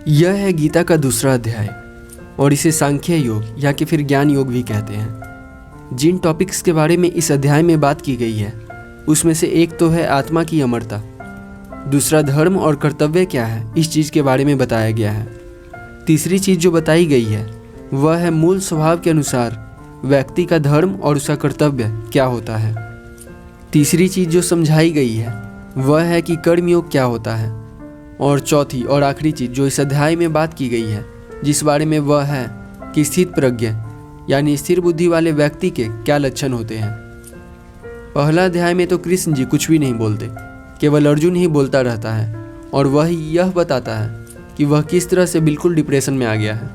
यह है गीता का दूसरा अध्याय और इसे सांख्य योग या कि फिर ज्ञान योग भी कहते हैं। जिन टॉपिक्स के बारे में इस अध्याय में बात की गई है उसमें से एक तो है आत्मा की अमरता, दूसरा धर्म और कर्तव्य क्या है इस चीज़ के बारे में बताया गया है। तीसरी चीज़ जो बताई गई है वह है मूल स्वभाव के अनुसार व्यक्ति का धर्म और उसका कर्तव्य क्या होता है। तीसरी चीज़ जो समझाई गई है वह है कि कर्मयोग क्या होता है। और चौथी और आखिरी चीज़ जो इस अध्याय में बात की गई है जिस बारे में वह है कि स्थित प्रज्ञ यानी स्थिर बुद्धि वाले व्यक्ति के क्या लक्षण होते हैं। पहला अध्याय में तो कृष्ण जी कुछ भी नहीं बोलते, केवल अर्जुन ही बोलता रहता है और वह यह बताता है कि वह किस तरह से बिल्कुल डिप्रेशन में आ गया है।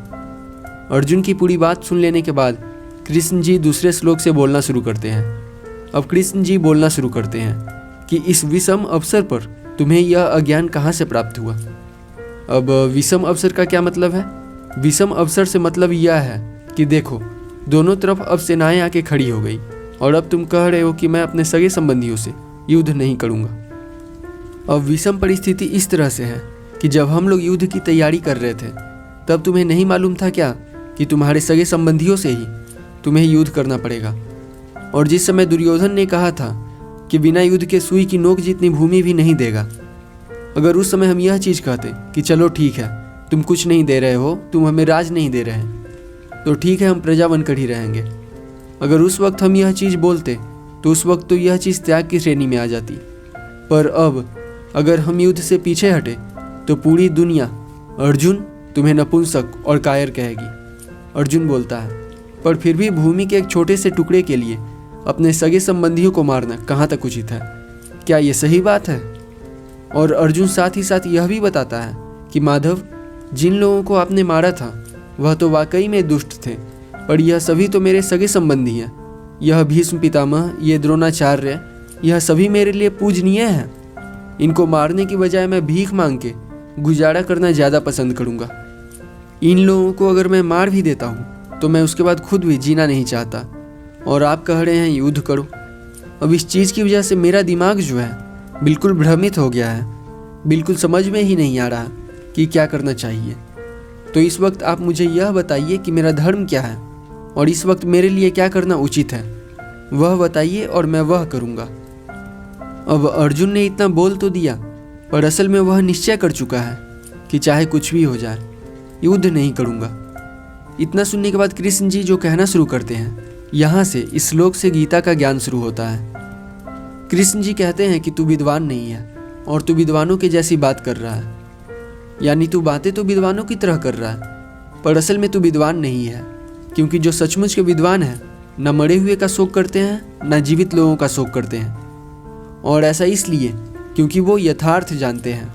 अर्जुन की पूरी बात सुन लेने के बाद कृष्ण जी दूसरे श्लोक से बोलना शुरू करते हैं। अब कृष्ण जी बोलना शुरू करते हैं कि इस विषम अवसर पर तुम्हें यह अज्ञान कहाँ से प्राप्त हुआ। अब विषम अवसर का क्या मतलब है? विषम अवसर से मतलब यह है कि देखो दोनों तरफ अब सेनाएं आके खड़ी हो गई और अब तुम कह रहे हो कि मैं अपने सगे संबंधियों से युद्ध नहीं करूँगा। अब विषम परिस्थिति इस तरह से है कि जब हम लोग युद्ध की तैयारी कर रहे थे तब तुम्हें नहीं मालूम था क्या कि तुम्हारे सगे संबंधियों से ही तुम्हें युद्ध करना पड़ेगा। और जिस समय दुर्योधन ने कहा था कि बिना युद्ध के सुई की नोक जितनी भूमि भी नहीं देगा, अगर उस समय हम यह चीज़ कहते कि चलो ठीक है तुम कुछ नहीं दे रहे हो, तुम हमें राज नहीं दे रहे हैं, तो ठीक है हम प्रजा बनकर ही रहेंगे। अगर उस वक्त हम यह चीज़ बोलते तो उस वक्त तो यह चीज़ त्याग की श्रेणी में आ जाती। पर अब अगर हम युद्ध से पीछे हटे तो पूरी दुनिया अर्जुन तुम्हें नपुंसक और कायर कहेगी। अर्जुन बोलता है पर फिर भी भूमि के एक छोटे से टुकड़े के लिए अपने सगे संबंधियों को मारना कहाँ तक उचित है? क्या ये सही बात है? और अर्जुन साथ ही साथ यह भी बताता है कि माधव जिन लोगों को आपने मारा था वह तो वाकई में दुष्ट थे, पर यह सभी तो मेरे सगे संबंधी हैं। यह भीष्म पितामह, ये द्रोणाचार्य, यह सभी मेरे लिए पूजनीय हैं। इनको मारने की बजाय मैं भीख मांग के गुजारा करना ज़्यादा पसंद करूँगा। इन लोगों को अगर मैं मार भी देता हूँ तो मैं उसके बाद खुद भी जीना नहीं चाहता और आप कह रहे हैं युद्ध करो। अब इस चीज़ की वजह से मेरा दिमाग जो है बिल्कुल भ्रमित हो गया है, बिल्कुल समझ में ही नहीं आ रहा कि क्या करना चाहिए। तो इस वक्त आप मुझे यह बताइए कि मेरा धर्म क्या है और इस वक्त मेरे लिए क्या करना उचित है, वह बताइए और मैं वह करूँगा। अब अर्जुन ने इतना बोल तो दिया पर असल में वह निश्चय कर चुका है कि चाहे कुछ भी हो जाए युद्ध नहीं करूँगा। इतना सुनने के बाद कृष्ण जी जो कहना शुरू करते हैं, यहाँ से इस श्लोक से गीता का ज्ञान शुरू होता है। कृष्ण जी कहते हैं कि तू विद्वान नहीं है और तू विद्वानों के जैसी बात कर रहा है, यानी तू बातें तो विद्वानों की तरह कर रहा है पर असल में तू विद्वान नहीं है, क्योंकि जो सचमुच के विद्वान हैं न मरे हुए का शोक करते हैं न जीवित लोगों का शोक करते हैं। और ऐसा इसलिए क्योंकि वो यथार्थ जानते हैं।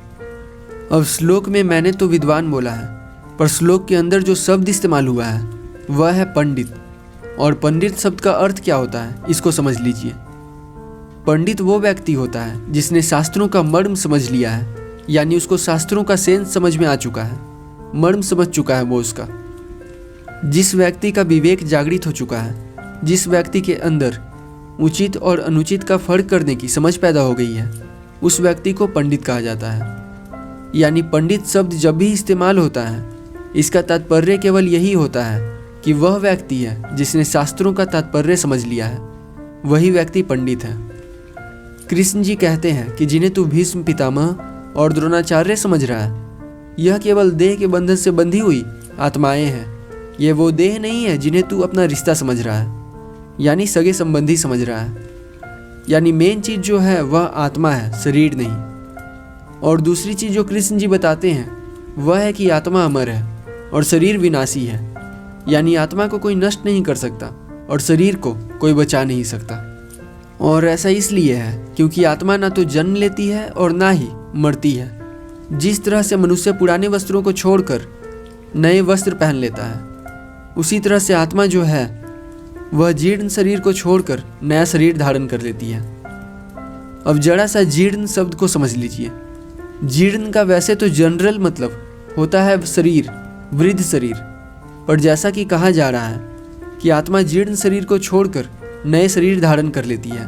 अब श्लोक में मैंने तो विद्वान बोला है पर श्लोक के अंदर जो शब्द इस्तेमाल हुआ है वह है पंडित। और पंडित शब्द का अर्थ क्या होता है इसको समझ लीजिए। पंडित वो व्यक्ति होता है जिसने शास्त्रों का मर्म समझ लिया है, यानी उसको शास्त्रों का सेंस समझ में आ चुका है, मर्म समझ चुका है वो उसका। जिस व्यक्ति का विवेक जागृत हो चुका है, जिस व्यक्ति के अंदर उचित और अनुचित का फर्क करने की समझ पैदा हो गई है, उस व्यक्ति को पंडित कहा जाता है। यानी पंडित शब्द जब भी इस्तेमाल होता है इसका तात्पर्य केवल यही होता है कि वह व्यक्ति है जिसने शास्त्रों का तात्पर्य समझ लिया है, वही व्यक्ति पंडित है। कृष्ण जी कहते हैं कि जिन्हें तू भीष्म पितामह और द्रोणाचार्य समझ रहा है यह केवल देह के बंधन से बंधी हुई आत्माएं हैं। ये वो देह नहीं है जिन्हें तू अपना रिश्ता समझ रहा है, यानी सगे संबंधी समझ रहा है। यानी मेन चीज़ जो है वह आत्मा है, शरीर नहीं। और दूसरी चीज़ जो कृष्ण जी बताते हैं वह है कि आत्मा अमर है और शरीर विनाशी है, यानी आत्मा को कोई नष्ट नहीं कर सकता और शरीर को कोई बचा नहीं सकता। और ऐसा इसलिए है क्योंकि आत्मा ना तो जन्म लेती है और ना ही मरती है। जिस तरह से मनुष्य पुराने वस्त्रों को छोड़कर नए वस्त्र पहन लेता है, उसी तरह से आत्मा जो है वह जीर्ण शरीर को छोड़कर नया शरीर धारण कर लेती है। अब जरा सा जीर्ण शब्द को समझ लीजिए। जीर्ण का वैसे तो जनरल मतलब होता है शरीर, वृद्ध शरीर, पर जैसा कि कहा जा रहा है कि आत्मा जीर्ण शरीर को छोड़कर नए शरीर धारण कर लेती है,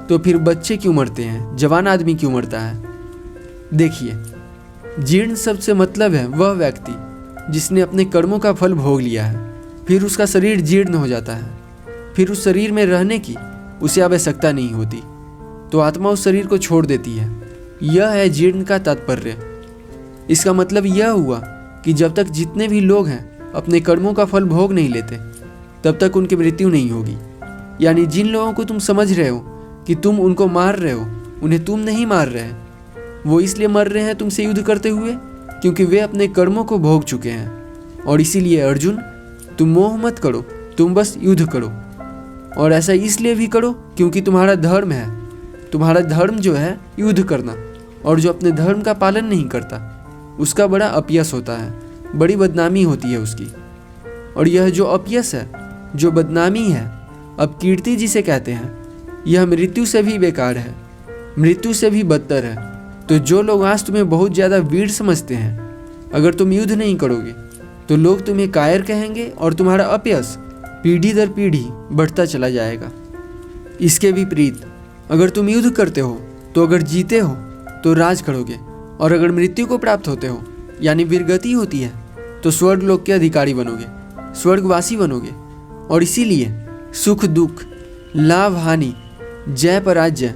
तो फिर बच्चे क्यों मरते हैं, जवान आदमी क्यों मरता है? देखिए जीर्ण शब्द से मतलब है वह व्यक्ति जिसने अपने कर्मों का फल भोग लिया है, फिर उसका शरीर जीर्ण हो जाता है, फिर उस शरीर में रहने की उसे आवश्यकता नहीं होती, तो आत्मा उस शरीर को छोड़ देती है। यह है जीर्ण का तात्पर्य। इसका मतलब यह हुआ कि जब तक जितने भी लोग हैं अपने कर्मों का फल भोग नहीं लेते, तब तक उनकी मृत्यु नहीं होगी। यानी जिन लोगों को तुम समझ रहे हो कि तुम उनको मार रहे हो, उन्हें तुम नहीं मार रहे। वो इसलिए मर रहे हैं तुमसे युद्ध करते हुए क्योंकि वे अपने कर्मों को भोग चुके हैं। और इसीलिए अर्जुन, तुम मोह मत करो, तुम बस युद्ध करो। और ऐसा इसलिए भी करो क्योंकि तुम्हारा धर्म है। तुम्हारा धर्म जो है युद्ध करना, और जो अपने धर्म का पालन नहीं करता उसका बड़ा अपयश होता है, बड़ी बदनामी होती है उसकी। और यह जो अपयश है, जो बदनामी है, अब कीर्ति जिसे कहते हैं, यह मृत्यु से भी बेकार है, मृत्यु से भी बदतर है। तो जो लोग आज तुम्हें बहुत ज़्यादा वीर समझते हैं, अगर तुम युद्ध नहीं करोगे तो लोग तुम्हें कायर कहेंगे और तुम्हारा अपयश पीढ़ी दर पीढ़ी बढ़ता चला जाएगा। इसके विपरीत अगर तुम युद्ध करते हो तो अगर जीते हो तो राज करोगे, और अगर मृत्यु को प्राप्त होते हो यानी वीरगति होती है तो स्वर्ग लोक के अधिकारी बनोगे, स्वर्गवासी बनोगे। और इसीलिए सुख दुख, लाभ हानि, जय पराजय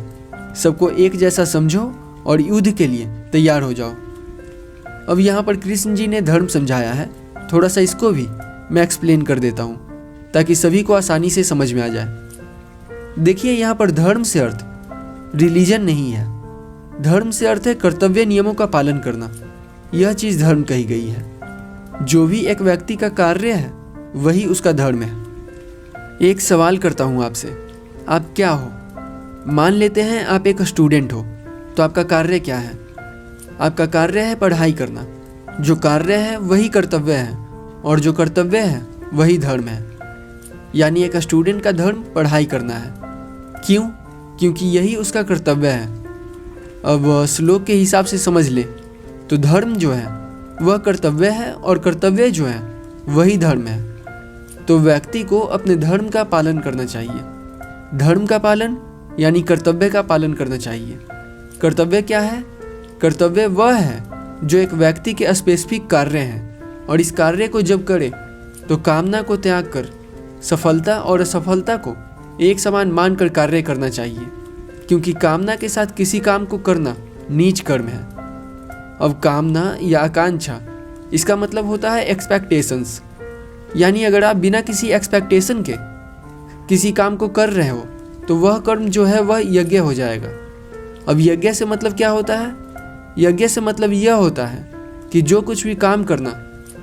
सबको एक जैसा समझो और युद्ध के लिए तैयार हो जाओ। अब यहाँ पर कृष्ण जी ने धर्म समझाया है, थोड़ा सा इसको भी मैं एक्सप्लेन कर देता हूँ ताकि सभी को आसानी से समझ में आ जाए। देखिए, यहाँ पर धर्म से अर्थ रिलीजन नहीं है, धर्म से अर्थ है कर्तव्य नियमों का पालन करना। यह चीज़ धर्म कही गई है। जो भी एक व्यक्ति का कार्य है वही उसका धर्म है। एक सवाल करता हूँ आपसे, आप क्या हो? मान लेते हैं आप एक स्टूडेंट हो, तो आपका कार्य क्या है? आपका कार्य है पढ़ाई करना। जो कार्य है वही कर्तव्य है, और जो कर्तव्य है वही धर्म है। यानी एक स्टूडेंट का धर्म पढ़ाई करना है। क्यों? क्योंकि यही उसका कर्तव्य है। अब श्लोक के हिसाब से समझ ले तो धर्म जो है वह कर्तव्य है, और कर्तव्य जो है वही धर्म है। तो व्यक्ति को अपने धर्म का पालन करना चाहिए। धर्म का पालन यानी कर्तव्य का पालन करना चाहिए। कर्तव्य क्या है? कर्तव्य वह है जो एक व्यक्ति के स्पेसिफिक कार्य हैं, और इस कार्य को जब करे तो कामना को त्याग कर सफलता और असफलता को एक समान मानकर कार्य करना चाहिए, क्योंकि कामना के साथ किसी काम को करना नीच कर्म है। अब कामना या आकांक्षा, इसका मतलब होता है एक्सपेक्टेशंस। यानी अगर आप बिना किसी एक्सपेक्टेशन के किसी काम को कर रहे हो तो वह कर्म जो है वह यज्ञ हो जाएगा। अब यज्ञ से मतलब क्या होता है? यज्ञ से मतलब यह होता है कि जो कुछ भी काम करना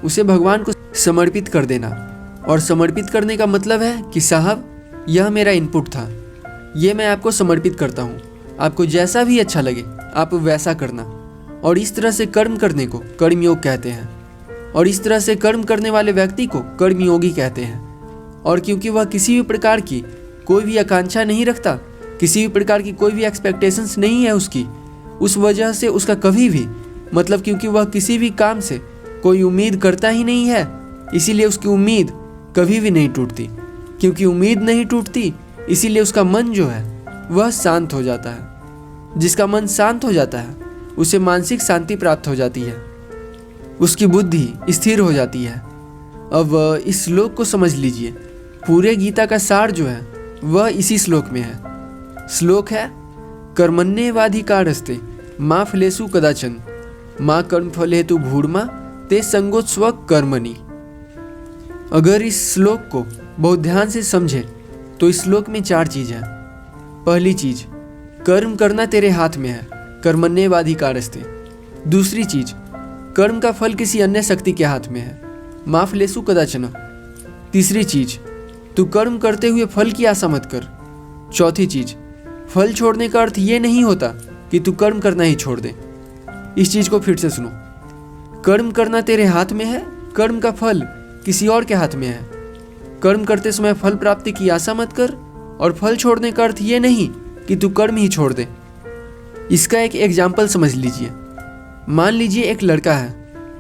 उसे भगवान को समर्पित कर देना। और समर्पित करने का मतलब है कि साहब, यह मेरा इनपुट था, ये मैं आपको समर्पित करता हूँ, आपको जैसा भी अच्छा लगे आप वैसा करना। और इस तरह से कर्म करने को कर्मयोग कहते हैं, और इस तरह से कर्म करने वाले व्यक्ति को कर्मयोगी कहते हैं। और क्योंकि वह किसी भी प्रकार की कोई भी आकांक्षा नहीं रखता, किसी भी प्रकार की कोई भी एक्सपेक्टेशंस नहीं है उसकी, उस वजह से उसका कभी भी मतलब क्योंकि वह किसी भी काम से कोई उम्मीद करता ही नहीं है, इसीलिए उसकी उम्मीद कभी भी नहीं टूटती। क्योंकि उम्मीद नहीं टूटती इसीलिए उसका मन जो है वह शांत हो जाता है। जिसका मन शांत हो जाता है उसे मानसिक शांति प्राप्त हो जाती है, उसकी बुद्धि स्थिर हो जाती है। अब इस श्लोक को समझ लीजिए, पूरे गीता का सार जो है वह इसी श्लोक में है। श्लोक है, कर्मण्येवाधिकारस्ते मा फलेषु कदाचन मा कर्मफल हेतु भूर्मा ते संगोत्स्व कर्मणि। अगर इस श्लोक को बहुत ध्यान से समझे तो इस श्लोक में 4 चीज़ है। पहली चीज, कर्म करना तेरे हाथ में है, कर्मण्येवाधिकारस्ते। दूसरी चीज, कर्म का फल किसी अन्य शक्ति के हाथ में है, मा फलेषु कदाचन। तीसरी चीज, तू कर्म करते हुए फल की आशा मत कर। चौथी चीज, फल छोड़ने का अर्थ ये नहीं होता कि तू कर्म करना ही छोड़ दे। इस चीज को फिर से सुनो, कर्म करना तेरे हाथ में है, कर्म का फल किसी और के हाथ में है। कर्म करते समय फल प्राप्ति की आशा मत कर, और फल छोड़ने का अर्थ ये नहीं कि तू कर्म ही छोड़ दे। इसका एक एग्जाम्पल समझ लीजिए। मान लीजिए एक लड़का है,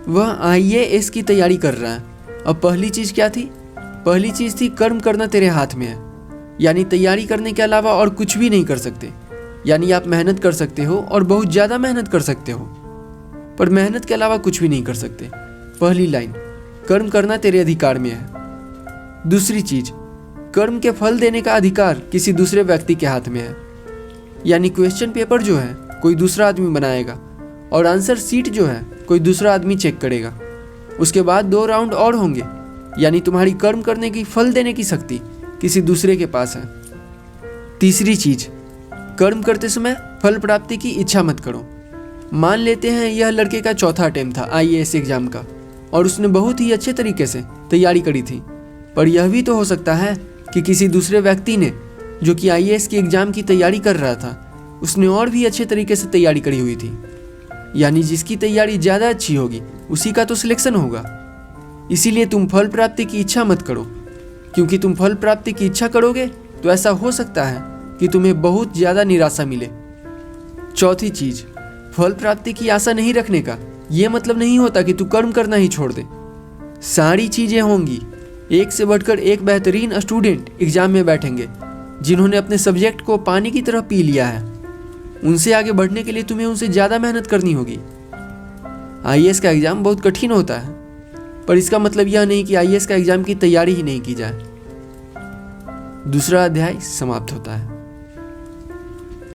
वह IAS की तैयारी कर रहा है। अब पहली चीज क्या थी? पहली चीज थी कर्म करना तेरे हाथ में है, यानी तैयारी करने के अलावा और कुछ भी नहीं कर सकते। यानी आप मेहनत कर सकते हो और बहुत ज़्यादा मेहनत कर सकते हो। पर मेहनत के अलावा कुछ भी नहीं कर सकते। पहली लाइन, कर्म करना तेरे अधिकार में है। दूसरी चीज, कर्म के फल देने का अधिकार किसी दूसरे व्यक्ति के हाथ में है। यानी क्वेश्चन पेपर जो है कोई दूसरा आदमी बनाएगा और आंसर सीट जो है कोई दूसरा आदमी चेक करेगा। उसके बाद 2 राउंड और होंगे, यानी तुम्हारी कर्म करने की, फल देने की शक्ति किसी दूसरे के पास है। तीसरी चीज, कर्म करते समय फल प्राप्ति की इच्छा मत करो। मान लेते हैं यह लड़के का चौथा अटेम्प्ट था आईएएस एग्जाम का और उसने बहुत ही अच्छे तरीके से तैयारी करी थी, पर यह भी तो हो सकता है कि किसी दूसरे व्यक्ति ने, जो कि आईएएस की एग्जाम की तैयारी कर रहा था, उसने और भी अच्छे तरीके से तैयारी करी हुई थी। यानी जिसकी तैयारी ज़्यादा अच्छी होगी उसी का तो सिलेक्शन होगा। इसीलिए तुम फल प्राप्ति की इच्छा मत करो, क्योंकि तुम फल प्राप्ति की इच्छा करोगे तो ऐसा हो सकता है कि तुम्हें बहुत ज़्यादा निराशा मिले। चौथी चीज, फल प्राप्ति की आशा नहीं रखने का ये मतलब नहीं होता कि तू कर्म करना ही छोड़ दे। सारी चीज़ें होंगी। एक से बढ़कर एक बेहतरीन स्टूडेंट एग्जाम में बैठेंगे जिन्होंने अपने सब्जेक्ट को पानी की तरह पी लिया है। उनसे आगे बढ़ने के लिए तुम्हें उनसे ज़्यादा मेहनत करनी होगी। आईएएस का एग्ज़ाम बहुत कठिन होता है, पर इसका मतलब यह नहीं कि आईएएस का एग्ज़ाम की तैयारी ही नहीं की जाए। दूसरा अध्याय समाप्त होता है।